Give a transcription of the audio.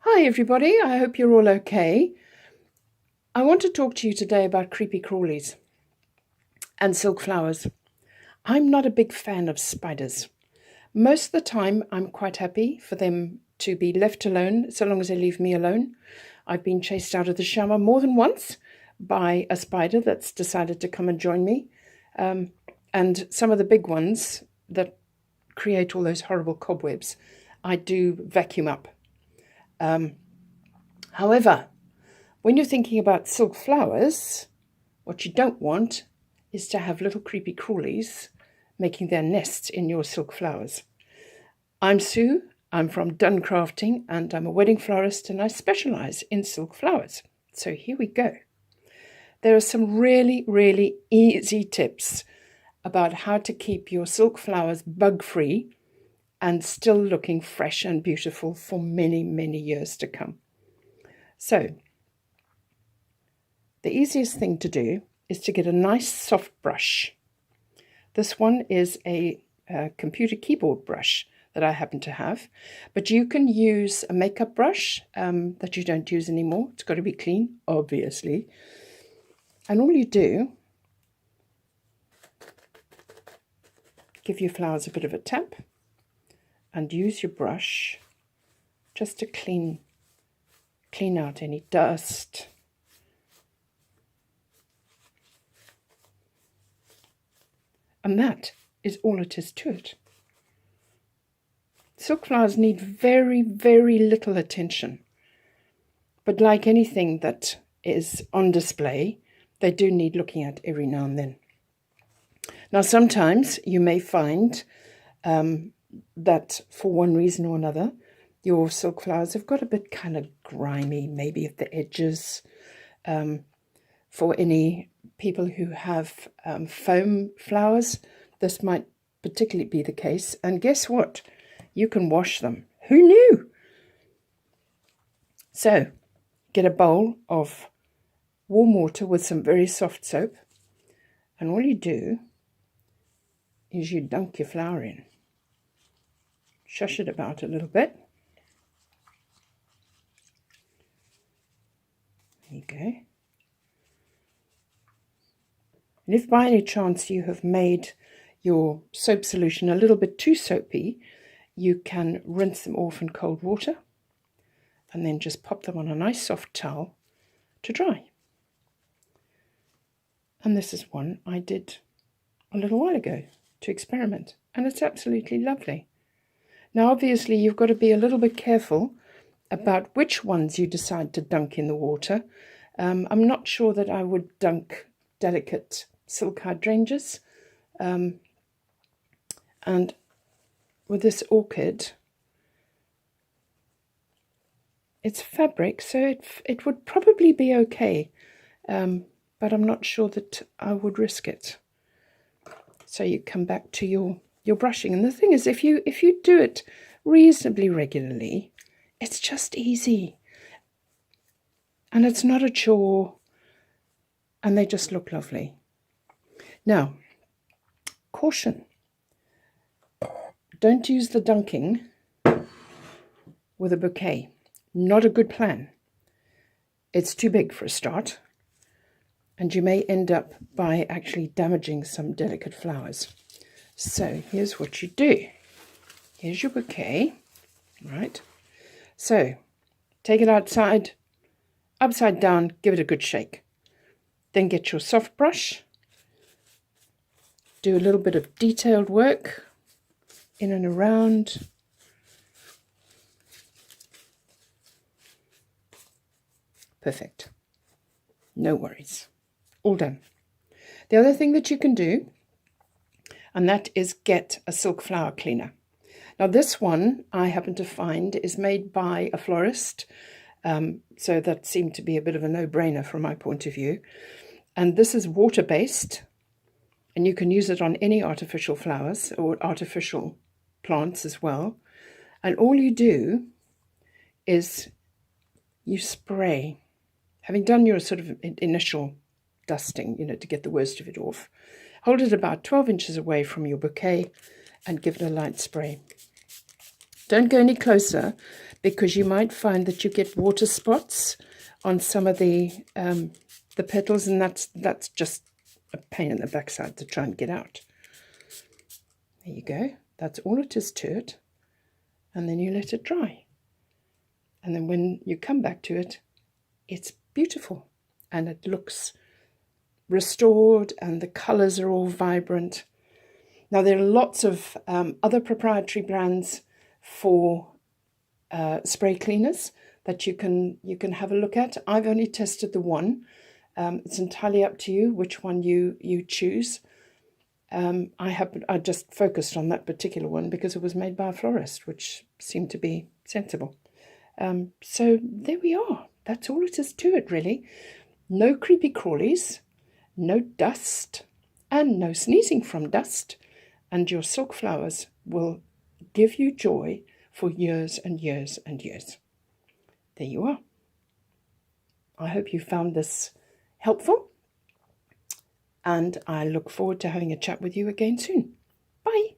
Hi everybody, I hope you're all okay. I want to talk to you today about creepy crawlies and silk flowers. I'm not a big fan of spiders. Most of the time I'm quite happy for them to be left alone so long as they leave me alone. I've been chased out of the shower more than once by a spider that's decided to come and join me. And some of the big ones that create all those horrible cobwebs, I do vacuum up. However, when you're thinking about silk flowers, what you don't want is to have little creepy crawlies making their nests in your silk flowers. I'm Sue, I'm from Dunn Crafting, and I'm a wedding florist and I specialize in silk flowers. So here we go. There are some really, really easy tips about how to keep your silk flowers bug-free and still looking fresh and beautiful for many, many years to come. So, the easiest thing to do is to get a nice soft brush. This one is a computer keyboard brush that I happen to have, but you can use a makeup brush that you don't use anymore. It's got to be clean, obviously. And all you do, give your flowers a bit of a tap and use your brush just to clean out any dust. And that is all it is to it. Silk flowers need very, very little attention. But like anything that is on display, they do need looking at every now and then. Now, sometimes you may find that for one reason or another, your silk flowers have got a bit kind of grimy, maybe at the edges. For any people who have foam flowers, this might particularly be the case. And guess what? You can wash them. Who knew? So, get a bowl of warm water with some very soft soap. And all you do is you dunk your flower in. Shush it about a little bit. There you go. And if by any chance you have made your soap solution a little bit too soapy, you can rinse them off in cold water and then just pop them on a nice soft towel to dry. And this is one I did a little while ago to experiment, and it's absolutely lovely. Now, obviously, you've got to be a little bit careful about which ones you decide to dunk in the water. I'm not sure that I would dunk delicate silk hydrangeas. And with this orchid, it's fabric, so it would probably be okay. But I'm not sure that I would risk it. So you come back to your brushing. And the thing is, if you do it reasonably regularly, it's just easy. And it's not a chore. And they just look lovely. Now, caution. Don't use the dunking with a bouquet. Not a good plan. It's too big for a start. And you may end up by actually damaging some delicate flowers. So here's what you do. Here's your bouquet, right? So take it outside, upside down, give it a good shake. Then get your soft brush, do a little bit of detailed work in and around. Perfect. No worries. All done. The other thing that you can do, and that is get a silk flower cleaner. Now this one I happen to find is made by a florist, so that seemed to be a bit of a no-brainer from my point of view. And this is water-based, and you can use it on any artificial flowers or artificial plants as well. And all you do is you spray, having done your sort of initial dusting, to get the worst of it off. Hold it about 12 inches away from your bouquet and give it a light spray. Don't go any closer because you might find that you get water spots on some of the petals, and that's just a pain in the backside to try and get out. There you go. That's all it is to it. And then you let it dry. And then when you come back to it, it's beautiful. And it looks restored, and the colours are all vibrant. Now, there are lots of other proprietary brands for spray cleaners that you can have a look at. I've only tested the one. It's entirely up to you which one you choose. I just focused on that particular one because it was made by a florist, which seemed to be sensible. So there we are. That's all it is to it, really. No creepy crawlies, no dust, and no sneezing from dust. And your silk flowers will give you joy for years and years and years. There you are. I hope you found this helpful. And I look forward to having a chat with you again soon. Bye.